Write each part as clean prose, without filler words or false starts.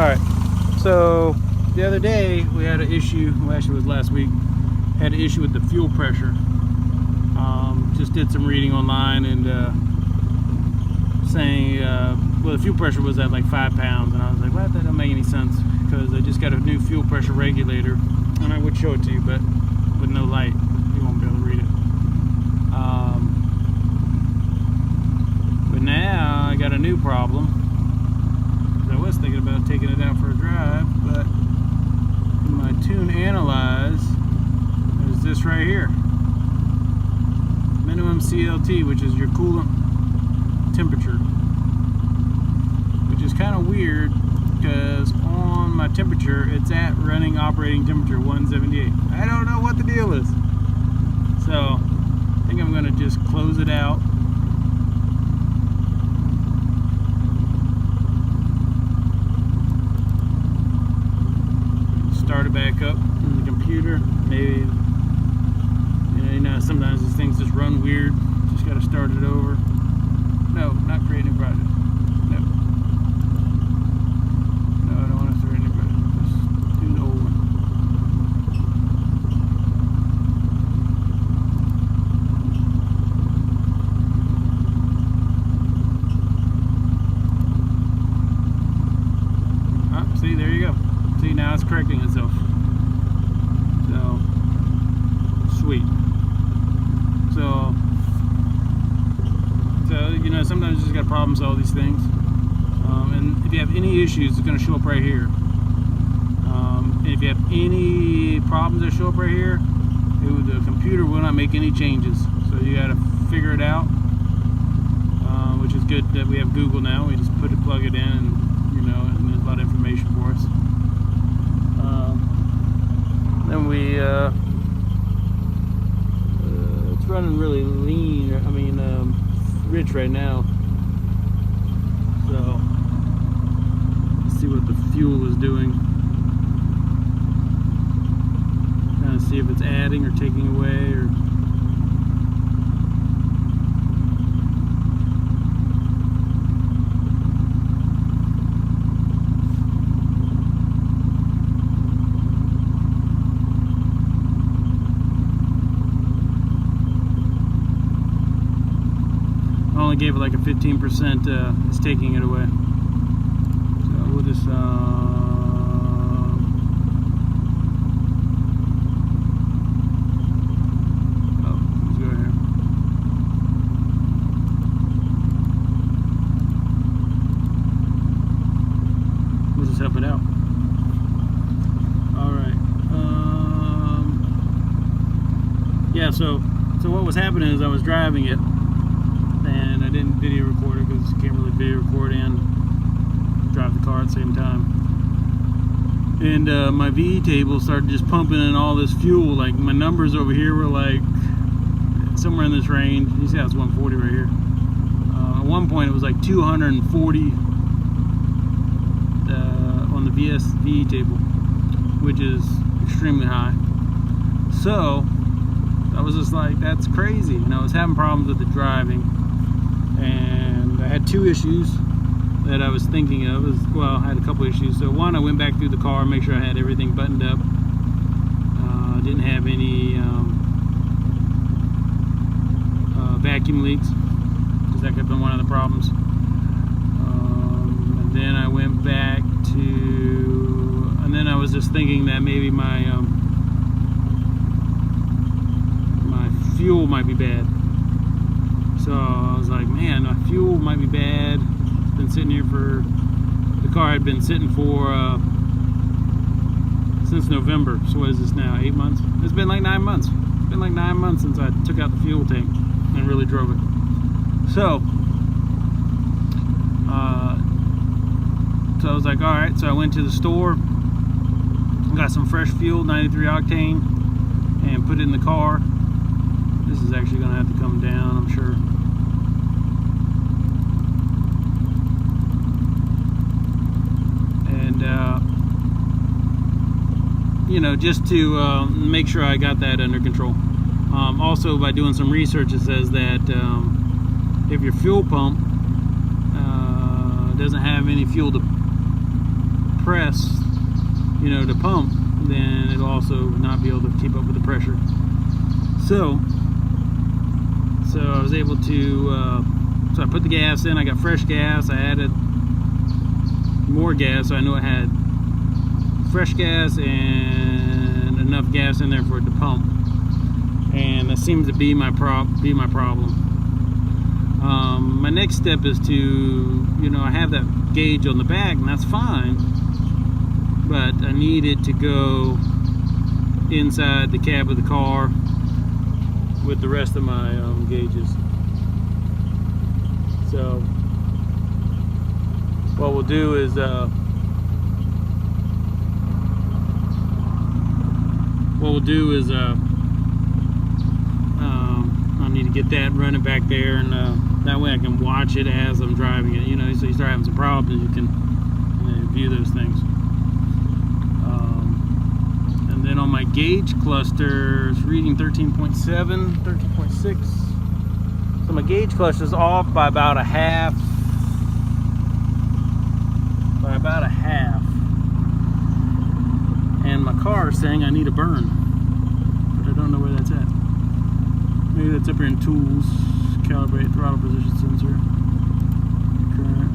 Alright, so the other day we had an issue, well actually it was last week, had an issue with the fuel pressure. Just did some reading online and saying, well, the fuel pressure was at like 5 pounds, and I was like, what? That don't make any sense, because I just got a new fuel pressure regulator, and I would show it to you, but with no light, you won't be able to read it. But now I got a new problem. I was thinking about taking it out for a drive, but my tune analyze is this right here. Minimum CLT, which is your coolant temperature, which is kind of weird because on my temperature it's at running operating temperature 178. I don't know what the deal is, so I think I'm going to just close it out. Start it back up in the computer. Maybe, you know, sometimes these things just run weird. Just got to start it over. No, not create a new project. No, I don't want to start a new project. Just do the old one. Ah, see, there you go. See, now it's correcting itself. So, sweet. So you know, sometimes you just got to problem solve these things. And if you have any issues, it's going to show up right here. And if you have any problems that show up right here, the computer will not make any changes. So you got to figure it out, which is good that we have Google now. We just plug it in, and you know, and there's a lot of information for us. Then we it's running really lean, I mean rich right now, so let's see what the fuel is doing. Kind of see if it's adding or taking away, or gave it like a 15%, it's taking it away. So we'll just oh, let's go here. We'll just help it out. Alright. Yeah, so what was happening is I was driving it, and I didn't video record it because you can't really video record and drive the car at the same time. And my VE table started just pumping in all this fuel. Like my numbers over here were like somewhere in this range. You see how it's 140 right here. At one point it was like 240 on the VE table, which is extremely high. So I was just like, that's crazy. And I was having problems with the driving. And I had two issues that I was thinking of. Well, I had a couple issues. So one, I went back through the car, make sure I had everything buttoned up. Didn't have any vacuum leaks, because that could have been one of the problems. And then I went back to, and then I was just thinking that maybe my my fuel might be bad. So I was like, man, my fuel might be bad. It's been sitting here for, the car had been sitting for since November. So what is this now, 8 months? It's been like 9 months. It's been like 9 months since I took out the fuel tank and really drove it. So I was like, all right. So I went to the store, got some fresh fuel, 93 octane, and put it in the car. This is actually going to have to come down, I'm sure. And you know, just to make sure I got that under control. Also, by doing some research, it says that if your fuel pump doesn't have any fuel to press, you know, to pump, then it'll also not be able to keep up with the pressure. So I was able to, so I put the gas in, I got fresh gas, I added more gas, so I know it had fresh gas and enough gas in there for it to pump. And that seems to be my problem. My next step is to, you know, I have that gauge on the back, and that's fine, but I need it to go inside the cab of the car with the rest of my gauges. So what we'll do is I need to get that running back there, and that way I can watch it as I'm driving it. You know, so you start having some problems, you can view those things. And then on my gauge cluster, it's reading 13.7, 13.6. So my gauge cluster is off by about a half. And my car is saying I need a burn, but I don't know where that's at. Maybe that's up here in tools, calibrate throttle position sensor, current.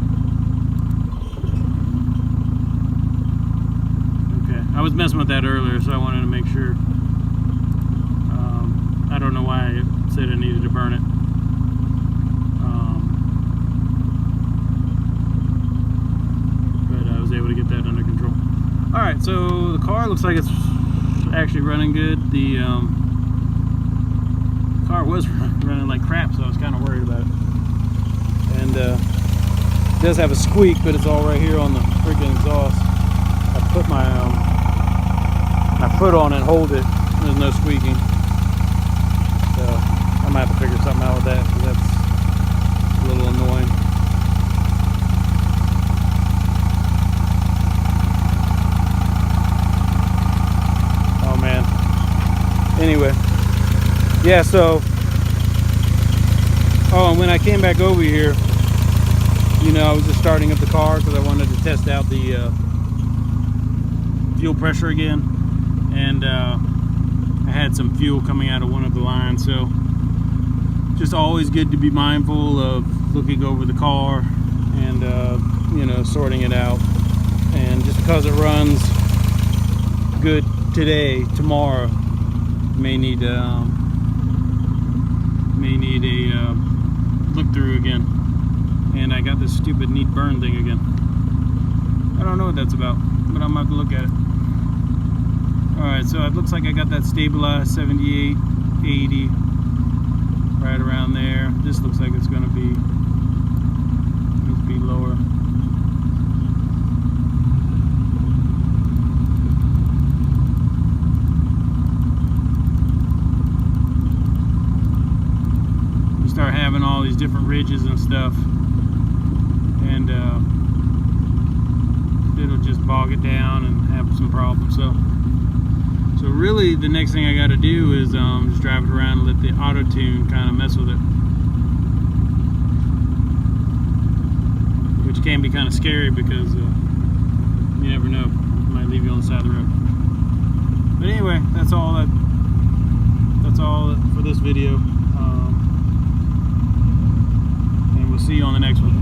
Okay, I was messing with that earlier, so I wanted to make sure. I don't know why it said I needed to burn it. But I was able to get that under control. Alright, so the car looks like it's actually running good. The car was running like crap, so I was kind of worried about it. And it does have a squeak, but it's all right here on the freaking exhaust. I put my foot on it and hold it. There's no squeaking. So I might have to figure something out with that, because that's a little annoying. Oh man. Anyway. Yeah, so, and when I came back over here, you know, I was just starting up the car because I wanted to test out the fuel pressure again, and I had some fuel coming out of one of the lines. So just always good to be mindful of looking over the car and you know, sorting it out. And just because it runs good today, tomorrow may need a look through again. And I got this stupid need burn thing again. I don't know what that's about, but I'm about to look at it. Alright, so it looks like I got that stabilized 78, 80, right around there. This looks like it's gonna be lower. Start having all these different ridges and stuff, and it'll just bog it down and have some problems. So really the next thing I got to do is just drive it around and let the auto tune kind of mess with it, which can be kind of scary because you never know, it might leave you on the side of the road. But anyway, that's all for this video. We'll see you on the next one.